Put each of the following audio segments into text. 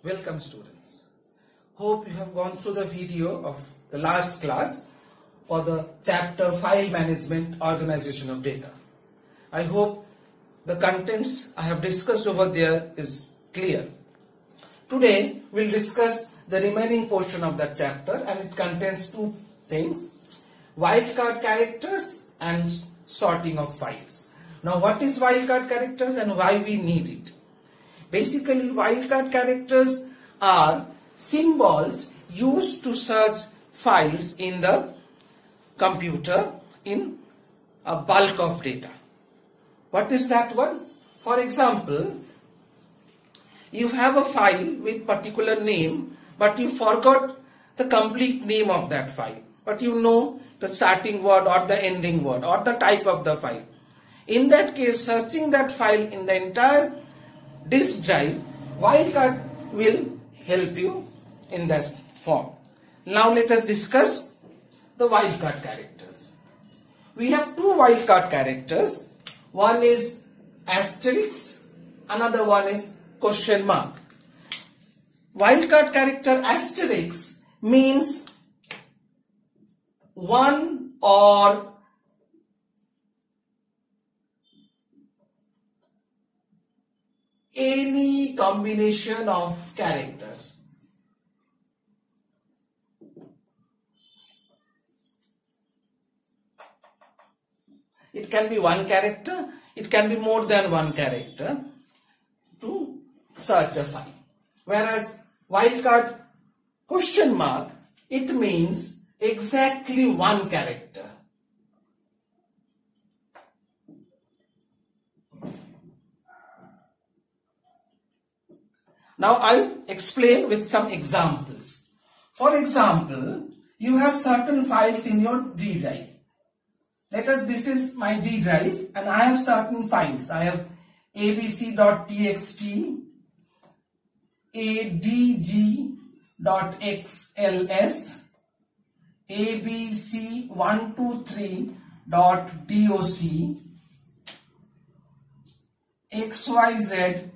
Welcome students. Hope you have gone through the video of the last class for the chapter File Management Organization of Data. I hope the contents I have discussed over there is clear. Today we'll discuss the remaining portion of that chapter, and it contains two things: wildcard characters and sorting of files. Now, what is wildcard characters and why we need it? Basically, wildcard characters are symbols used to search files in the computer in a bulk of data. What is that one? For example, you have a file with particular name, but you forgot the complete name of that file, but you know the starting word or the ending word or the type of the file. In that case, searching that file in the entire disk drive, wildcard will help you in that form. Now let us discuss the wildcard characters. We have two wildcard characters. One is asterisk, another one is question mark. Wildcard character asterisk means one or any combination of characters. It can be one character, it can be more than one character to search a file. Whereas wildcard question mark, it means exactly one character. Now I'll explain with some examples. For example, you have certain files in your D drive. This is my D drive, and I have certain files. I have abc.txt, adg.xls, abc123.doc, xyz.doc,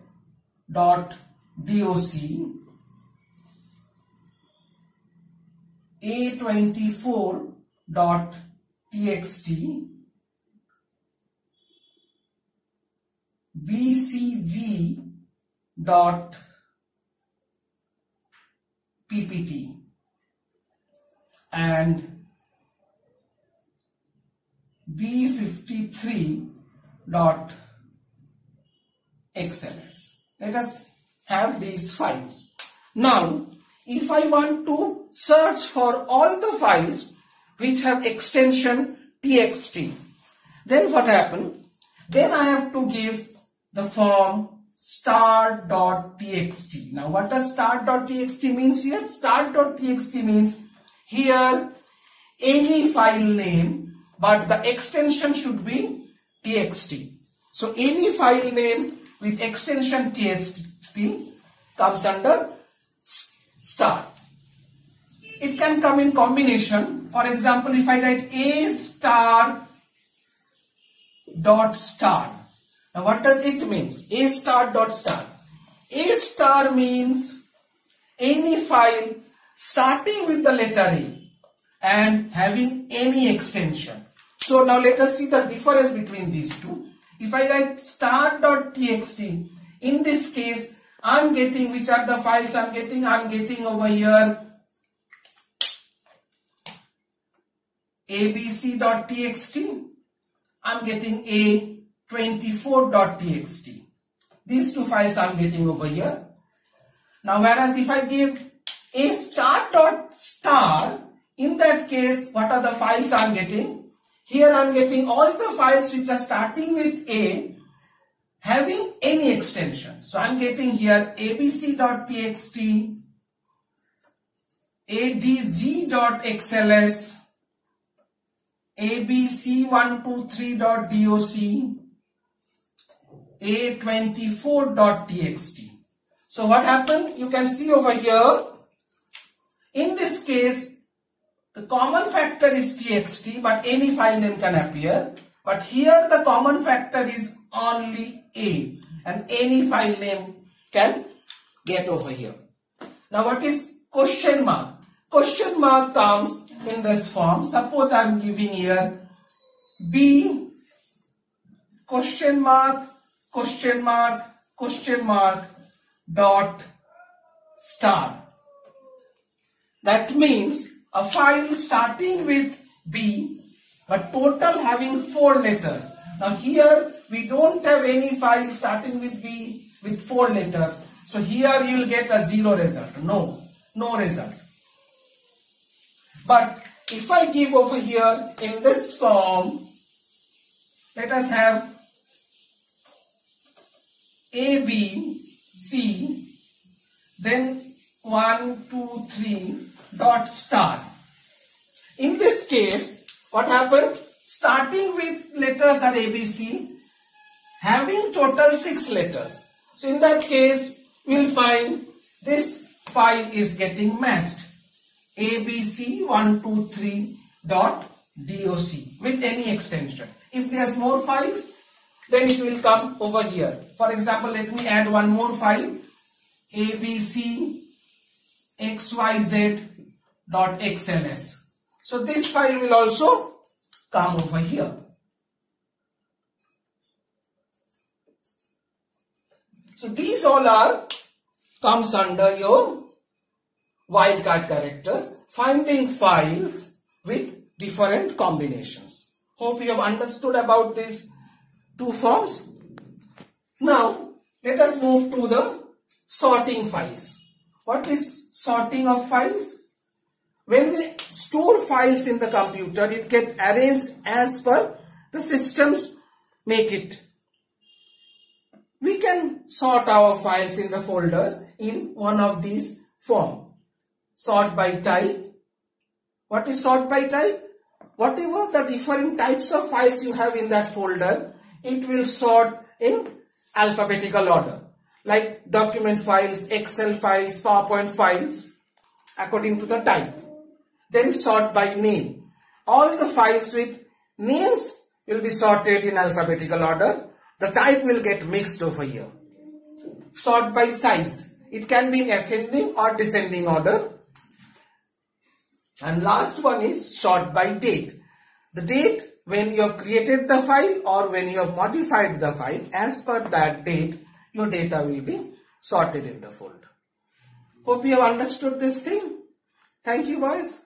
a24.txt, bcg.ppt, and b53.xls. Let us have these files. Now, if I want to search for all the files which have extension txt, then what happens? Then I have to give the form start.txt. Now, what does start.txt means here? Start.txt means here any file name, but the extension should be txt. So, any file name with extension txt comes under start. It can come in combination. For example, if I write a star dot star. Now what does it mean? A star dot star. A star means any file starting with the letter A and having any extension. So now let us see the difference between these two. If I write start.txt, in this case, I'm getting, which are the files I'm getting? I'm getting over here abc.txt, I'm getting a24.txt. These two files I'm getting over here. Now, whereas if I give a start.star, in that case, what are the files I'm getting? Here I'm getting all the files which are starting with A, having any extension. So I'm getting here abc.txt, adg.xls, abc123.doc, a24.txt. So what happened? You can see over here, in this case, the common factor is txt, but any file name can appear. But here the common factor is only A, and any file name can get over here. Now what is question mark? Question mark comes in this form. Suppose I am giving here B question mark dot star. That means a file starting with B but total having 4 letters. Now here we don't have any file starting with B with 4 letters. So here you will get a 0 result. No result. But if I give over here in this form, let us have A, B, C, then 1, 2, 3 dot star. In this case, what happened? Starting with letters are A, B, C, having total 6 letters. So in that case, we will find this file is getting matched. ABC123 dot doc with any extension. If there's more files, then it will come over here. For example, let me add one more file, abcxyz.xls. So this file will also come over here. So these all comes under your wildcard characters, finding files with different combinations. Hope you have understood about these 2 forms. Now let us move to the sorting files. What is sorting of files? When we store files in the computer, it gets arranged as per the systems make it. We can sort our files in the folders in one of these forms. Sort by type. What is sort by type? Whatever the different types of files you have in that folder, it will sort in alphabetical order. Like document files, Excel files, PowerPoint files, according to the type. Then sort by name. All the files with names will be sorted in alphabetical order. The type will get mixed over here. Sort by size. It can be in ascending or descending order. And last one is sort by date. The date when you have created the file or when you have modified the file, as per that date, your data will be sorted in the folder. Hope you have understood this thing. Thank you, boys.